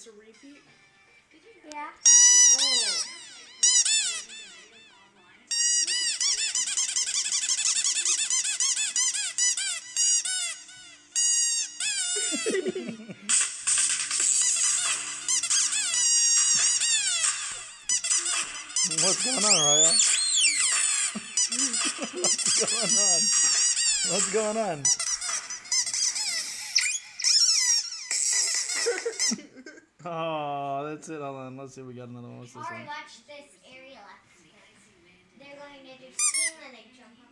it's a repeat? Yeah. Oh. What's going on, Raya? What's going on? What's going on? Oh, that's it. Hold on. Let's see if we got another one. What's this one? Alright, watch this area left. They're going to do skiing and they jump off.